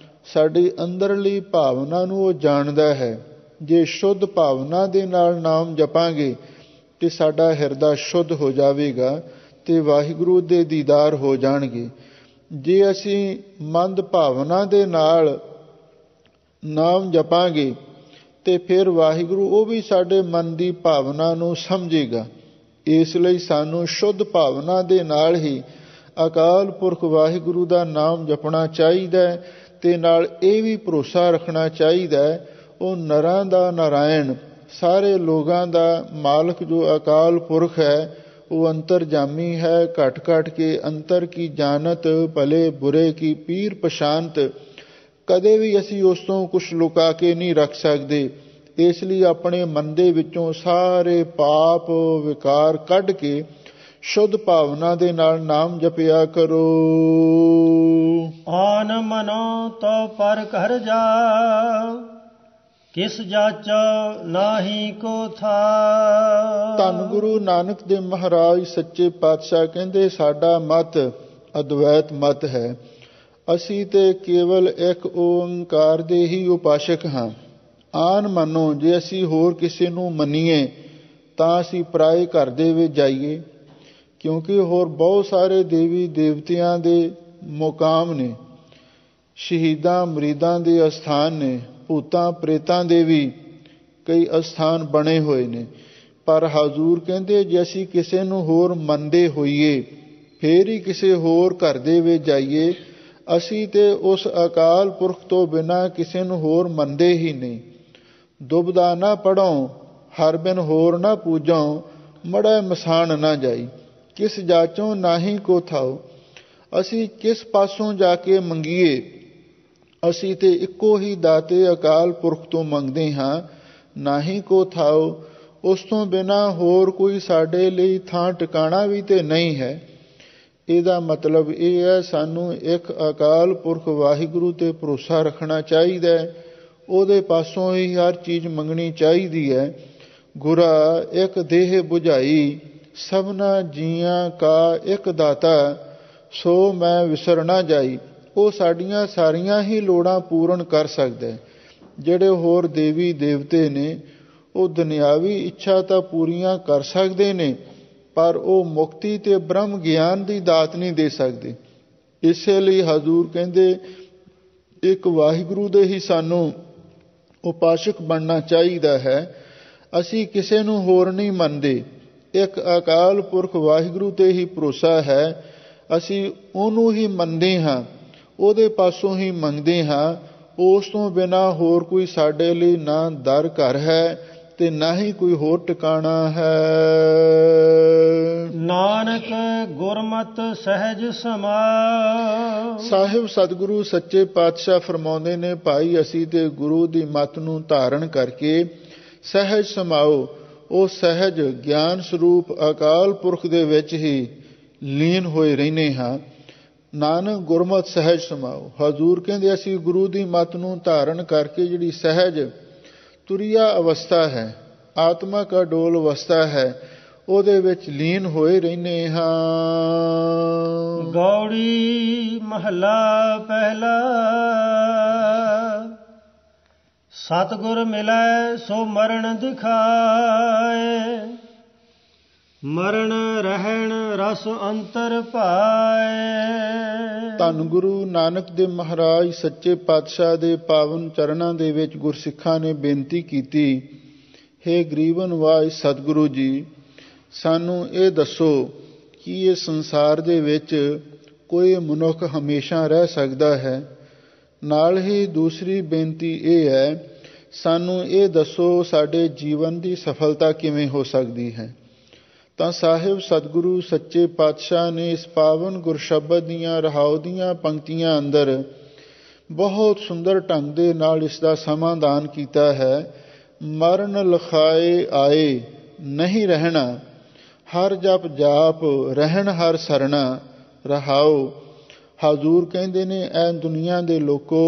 Speaker 2: ਸਾਡੀ ਅੰਦਰਲੀ ਭਾਵਨਾ ਨੂੰ ਉਹ ਜਾਣਦਾ ਹੈ। ਜੇ ਸ਼ੁੱਧ ਭਾਵਨਾ ਦੇ ਨਾਲ ਨਾਮ ਜਪਾਂਗੇ ਤੇ ਸਾਡਾ ਹਿਰਦਾ ਸ਼ੁੱਧ ਹੋ ਜਾਵੇਗਾ ਤੇ ਵਾਹਿਗੁਰੂ ਦੇ ਦੀਦਾਰ ਹੋ ਜਾਣਗੇ। ਜੇ ਅਸੀਂ ਮੰਦ ਭਾਵਨਾ ਦੇ ਨਾਲ ਨਾਮ ਜਪਾਂਗੇ ਤੇ ਫਿਰ ਵਾਹਿਗੁਰੂ ਉਹ ਵੀ ਸਾਡੇ ਮਨ ਦੀ ਭਾਵਨਾ ਨੂੰ ਸਮਝੇਗਾ। ਇਸ ਲਈ ਸਾਨੂੰ ਸ਼ੁੱਧ ਭਾਵਨਾ ਦੇ ਨਾਲ ਹੀ ਅਕਾਲ ਪੁਰਖ ਵਾਹਿਗੁਰੂ ਦਾ ਨਾਮ ਜਪਣਾ ਚਾਹੀਦਾ ਹੈ ਤੇ ਨਾਲ ਇਹ ਵੀ ਭਰੋਸਾ ਰੱਖਣਾ ਚਾਹੀਦਾ ਹੈ ਉਹ ਨਰਾਂ ਦਾ ਨਾਰਾਇਣ, ਸਾਰੇ ਲੋਕਾਂ ਦਾ ਮਾਲਕ ਜੋ ਅਕਾਲ ਪੁਰਖ ਹੈ ਉਹ ਅੰਤਰਜਾਮੀ ਹੈ। ਘਟ ਘਟ ਕੇ ਅੰਤਰ ਕੀ ਜਾਣਤ, ਭਲੇ ਬੁਰੇ ਕੀ ਪੀਰ ਪਛਾਨਤ। ਕਦੇ ਵੀ ਅਸੀਂ ਉਸ ਤੋਂ ਕੁਛ ਲੁਕਾ ਕੇ ਨਹੀਂ ਰੱਖ ਸਕਦੇ। ਇਸ ਲਈ ਆਪਣੇ ਮਨ ਦੇ ਵਿੱਚੋਂ ਸਾਰੇ ਪਾਪ ਵਿਕਾਰ ਕੱਢ ਕੇ ਸ਼ੁੱਧ ਭਾਵਨਾ ਦੇ ਨਾਲ ਨਾਮ ਜਪਿਆ ਕਰੋ।
Speaker 1: ਆਨ ਮਨੋ ਤੋ ਪਰ ਘਰ ਜਾਓ, ਕਿਸ ਜਾਚੋ ਨਾਹੀ ਕੋ ਥਾ।
Speaker 2: ਧੰਨ ਗੁਰੂ ਨਾਨਕ ਦੇਵ ਮਹਾਰਾਜ ਸੱਚੇ ਪਾਤਸ਼ਾਹ ਕਹਿੰਦੇ, ਸਾਡਾ ਮਤ ਅਦਵੈਤ ਮਤ ਹੈ। ਅਸੀਂ ਤੇ ਕੇਵਲ ਇੱਕ ਓੰਕਾਰ ਦੇ ਹੀ ਉਪਾਸ਼ਕ ਹਾਂ। ਆਨ ਮੰਨੋ, ਜੇ ਅਸੀਂ ਹੋਰ ਕਿਸੇ ਨੂੰ ਮੰਨੀਏ ਤਾਂ ਅਸੀਂ ਪਰਾਏ ਘਰ ਦੇ ਵਿੱਚ ਜਾਈਏ, ਕਿਉਂਕਿ ਹੋਰ ਬਹੁਤ ਸਾਰੇ ਦੇਵੀ ਦੇਵਤਿਆਂ ਦੇ ਮੁਕਾਮ ਨੇ, ਸ਼ਹੀਦਾਂ ਮਰੀਦਾਂ ਦੇ ਅਸਥਾਨ ਨੇ, ਭੂਤਾਂ ਪ੍ਰੇਤਾਂ ਦੇ ਵੀ ਕਈ ਅਸਥਾਨ ਬਣੇ ਹੋਏ ਨੇ। ਪਰ ਹਜ਼ੂਰ ਕਹਿੰਦੇ ਜੇ ਅਸੀਂ ਕਿਸੇ ਨੂੰ ਹੋਰ ਮੰਨਦੇ ਹੋਈਏ ਫੇਰ ਹੀ ਕਿਸੇ ਹੋਰ ਘਰ ਦੇ ਵਿੱਚ ਜਾਈਏ। ਅਸੀਂ ਤੇ ਉਸ ਅਕਾਲ ਪੁਰਖ ਤੋਂ ਬਿਨਾਂ ਕਿਸੇ ਨੂੰ ਹੋਰ ਮੰਨਦੇ ਹੀ ਨਹੀਂ। ਦੁਬਦਾ ਨਾ ਪੜੋ ਹਰ ਬਿਨ ਹੋਰ ਨਾ ਪੂਜੋ, ਮੜੈ ਮਸਾਣ ਨਾ ਜਾਈ, ਕਿਸ ਜਾਚੋਂ ਨਾਹੀ ਕੋ ਥਾਓ। ਅਸੀਂ ਕਿਸ ਪਾਸੋਂ ਜਾ ਕੇ ਮੰਗੀਏ, ਅਸੀਂ ਤੇ ਇੱਕੋ ਹੀ ਦਾਤੇ ਅਕਾਲ ਪੁਰਖ ਤੋਂ ਮੰਗਦੇ ਹਾਂ। ਨਾਹੀ ਕੋ ਥਾਓ, ਉਸ ਤੋਂ ਬਿਨਾਂ ਹੋਰ ਕੋਈ ਸਾਡੇ ਲਈ ਥਾਂ ਟਿਕਾਣਾ ਵੀ ਤੇ ਨਹੀਂ ਹੈ। ਇਹਦਾ ਮਤਲਬ ਇਹ ਹੈ ਸਾਨੂੰ ਇੱਕ ਅਕਾਲ ਪੁਰਖ ਵਾਹਿਗੁਰੂ ਤੇ ਭਰੋਸਾ ਰੱਖਣਾ ਚਾਹੀਦਾ ਹੈ। ਉਹਦੇ ਪਾਸੋਂ ਹੀ ਹਰ ਚੀਜ਼ ਮੰਗਣੀ ਚਾਹੀਦੀ ਹੈ। ਗੁਰਾ ਇੱਕ ਦੇਹ ਬੁਝਾਈ, ਸਭਨਾ ਜੀਆਂ ਕਾ ਇੱਕ ਦਾਤਾ, ਸੋ ਮੈਂ ਵਿਸਰ ਨਾ ਜਾਈ। ਉਹ ਸਾਡੀਆਂ ਸਾਰੀਆਂ ਹੀ ਲੋੜਾਂ ਪੂਰਨ ਕਰ ਸਕਦਾ ਹੈ। ਜਿਹੜੇ ਹੋਰ ਦੇਵੀ ਦੇਵਤੇ ਨੇ ਉਹ ਦੁਨਿਆਵੀ ਇੱਛਾ ਤਾਂ ਪੂਰੀਆਂ ਕਰ ਸਕਦੇ ਨੇ, ਪਰ ਉਹ ਮੁਕਤੀ ਤੇ ਬ੍ਰਹਮ ਗਿਆਨ ਦੀ ਦਾਤ ਨਹੀਂ ਦੇ ਸਕਦੇ। ਇਸੇ ਲਈ ਹਜ਼ੂਰ ਕਹਿੰਦੇ ਇੱਕ ਵਾਹਿਗੁਰੂ ਦੇ ਹੀ ਸਾਨੂੰ ਉਪਾਸ਼ਕ ਬਣਨਾ ਚਾਹੀਦਾ ਹੈ। ਅਸੀਂ ਕਿਸੇ ਨੂੰ ਹੋਰ ਨਹੀਂ ਮੰਨਦੇ, ਇੱਕ ਅਕਾਲ ਪੁਰਖ ਵਾਹਿਗੁਰੂ ਤੇ ਹੀ ਭਰੋਸਾ ਹੈ। ਅਸੀਂ ਉਹਨੂੰ ਹੀ ਮੰਨਦੇ ਹਾਂ, ਉਹਦੇ ਪਾਸੋਂ ਹੀ ਮੰਗਦੇ ਹਾਂ। ਉਸ ਤੋਂ ਬਿਨਾਂ ਹੋਰ ਕੋਈ ਸਾਡੇ ਲਈ ਨਾ ਦਰ ਘਰ ਹੈ ਤੇ ਨਾ ਹੀ ਕੋਈ ਹੋਰ ਟਿਕਾਣਾ ਹੈ।
Speaker 1: ਨਾਨਕ ਗੁਰਮਤਿ ਸਹਿਜ ਸਮਾਉ। ਸਾਹਿਬ
Speaker 2: ਸਤਿਗੁਰੂ ਸੱਚੇ ਪਾਤਸ਼ਾਹ ਫਰਮਾਉਂਦੇ ਨੇ, ਭਾਈ ਅਸੀਂ ਤੇ ਗੁਰੂ ਦੀ ਮੱਤ ਨੂੰ ਧਾਰਨ ਕਰਕੇ ਸਹਿਜ ਸਮਾਓ। ਉਹ ਸਹਿਜ ਗਿਆਨ ਸਰੂਪ ਅਕਾਲ ਪੁਰਖ ਦੇ ਵਿੱਚ ਹੀ ਲੀਨ ਹੋਏ ਰਹਿੰਦੇ ਹਾਂ। ਨਾਨਕ ਗੁਰਮਤਿ ਸਹਿਜ ਸਮਾਓ। ਹਜ਼ੂਰ ਕਹਿੰਦੇ ਅਸੀਂ ਗੁਰੂ ਦੀ ਮੱਤ ਨੂੰ ਧਾਰਨ ਕਰਕੇ ਜਿਹੜੀ ਸਹਿਜ ਤੁਰੀਆ ਅਵਸਥਾ ਹੈ, ਆਤਮਕ ਅਡੋਲ ਅਵਸਥਾ ਹੈ, ਉਹਦੇ ਵਿੱਚ ਲੀਨ ਹੋਏ ਰਹਿੰਦੇ ਹਾਂ।
Speaker 1: ਗੌੜੀ ਮਹਲਾ ਪਹਿਲਾ। ਸਤਿਗੁਰ ਮਿਲੈ ਸੋ ਮਰਨ ਦਿਖਾਏ, ਮਰਨ ਰਹਿਣ ਰਸ ਅੰਤਰ ਪਾਏ।
Speaker 2: ਧੰਨ ਗੁਰੂ ਨਾਨਕ ਦੇਵ ਮਹਾਰਾਜ ਸੱਚੇ ਪਾਤਸ਼ਾਹ ਦੇ ਪਾਵਨ ਚਰਨਾਂ ਦੇ ਵਿੱਚ ਗੁਰਸਿੱਖਾਂ ਨੇ ਬੇਨਤੀ ਕੀਤੀ, ਹੇ ਗਰੀਬ ਨਿਵਾਜ ਸਤਿਗੁਰੂ ਜੀ, ਸਾਨੂੰ ਇਹ ਦੱਸੋ ਕਿ ਇਹ ਸੰਸਾਰ ਦੇ ਵਿੱਚ ਕੋਈ ਮਨੁੱਖ ਹਮੇਸ਼ਾ ਰਹਿ ਸਕਦਾ ਹੈ। ਨਾਲ ਹੀ ਦੂਸਰੀ ਬੇਨਤੀ ਇਹ ਹੈ, ਸਾਨੂੰ ਇਹ ਦੱਸੋ ਸਾਡੇ ਜੀਵਨ ਦੀ ਸਫਲਤਾ ਕਿਵੇਂ ਹੋ ਸਕਦੀ ਹੈ। ਤਾਂ ਸਾਹਿਬ ਸਤਿਗੁਰੂ ਸੱਚੇ ਪਾਤਸ਼ਾਹ ਨੇ ਇਸ ਪਾਵਨ ਗੁਰਸ਼ਬਦ ਦੀਆਂ ਰਹਾਉ ਦੀਆਂ ਪੰਕਤੀਆਂ ਅੰਦਰ ਬਹੁਤ ਸੁੰਦਰ ਢੰਗ ਦੇ ਨਾਲ ਇਸ ਦਾ ਸਮਾਧਾਨ ਕੀਤਾ ਹੈ। ਮਰਨ ਲਖਾਏ ਆਏ ਨਹੀਂ ਰਹਿਣਾ, ਹਰ ਜਪ ਜਾਪ ਰਹਿਣ ਹਰ ਸਰਣਾ ਰਹਾਓ। ਹਜ਼ੂਰ ਕਹਿੰਦੇ ਨੇ, ਐ ਦੁਨੀਆ ਦੇ ਲੋਕੋ,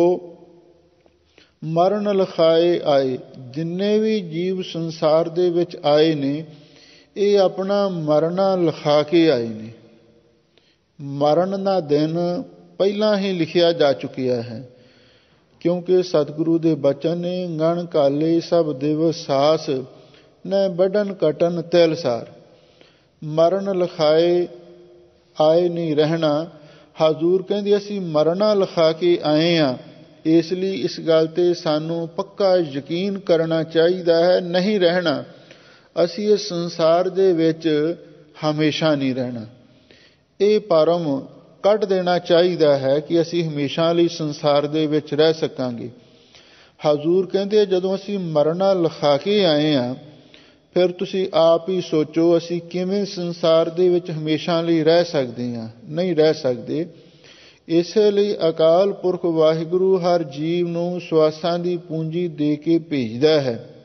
Speaker 2: ਮਰਨ ਲਖਾਏ ਆਏ, ਜਿੰਨੇ ਵੀ ਜੀਵ ਸੰਸਾਰ ਦੇ ਵਿੱਚ ਆਏ ਨੇ, ਇਹ ਆਪਣਾ ਮਰਨਾ ਲਿਖਾ ਕੇ ਆਏ ਨੇ। ਮਰਨ ਦਾ ਦਿਨ ਪਹਿਲਾਂ ਹੀ ਲਿਖਿਆ ਜਾ ਚੁੱਕਿਆ ਹੈ, ਕਿਉਂਕਿ ਸਤਿਗੁਰੂ ਦੇ ਬਚਨ ਨੇ, ਗਣ ਕਾਲੇ ਸਭ ਦਿਵਸ ਸਾਸ ਨ ਵੱਢਣ ਕਟਨ ਤਿਲਸਾਰ। ਮਰਨ ਲਿਖਾਏ ਆਏ ਨਹੀਂ ਰਹਿਣਾ। ਹਜ਼ੂਰ ਕਹਿੰਦੇ ਅਸੀਂ ਮਰਨਾ ਲਿਖਾ ਕੇ ਆਏ ਹਾਂ, ਇਸ ਲਈ ਇਸ ਗੱਲ 'ਤੇ ਸਾਨੂੰ ਪੱਕਾ ਯਕੀਨ ਕਰਨਾ ਚਾਹੀਦਾ ਹੈ, ਨਹੀਂ ਰਹਿਣਾ। ਅਸੀਂ ਇਸ ਸੰਸਾਰ ਦੇ ਵਿੱਚ ਹਮੇਸ਼ਾ ਨਹੀਂ ਰਹਿਣਾ। ਇਹ ਭਰਮ ਕੱਢ ਦੇਣਾ ਚਾਹੀਦਾ ਹੈ ਕਿ ਅਸੀਂ ਹਮੇਸ਼ਾ ਲਈ ਸੰਸਾਰ ਦੇ ਵਿੱਚ ਰਹਿ ਸਕਾਂਗੇ। ਹਜ਼ੂਰ ਕਹਿੰਦੇ ਜਦੋਂ ਅਸੀਂ ਮਰਨਾ ਲਿਖਾ ਕੇ ਆਏ ਹਾਂ, ਫਿਰ ਤੁਸੀਂ ਆਪ ਹੀ ਸੋਚੋ ਅਸੀਂ ਕਿਵੇਂ ਸੰਸਾਰ ਦੇ ਵਿੱਚ ਹਮੇਸ਼ਾ ਲਈ ਰਹਿ ਸਕਦੇ ਹਾਂ? ਨਹੀਂ ਰਹਿ ਸਕਦੇ। ਇਸੇ ਲਈ ਅਕਾਲ ਪੁਰਖ ਵਾਹਿਗੁਰੂ ਹਰ ਜੀਵ ਨੂੰ ਸਵਾਸਾਂ ਦੀ ਪੂੰਜੀ ਦੇ ਕੇ ਭੇਜਦਾ ਹੈ।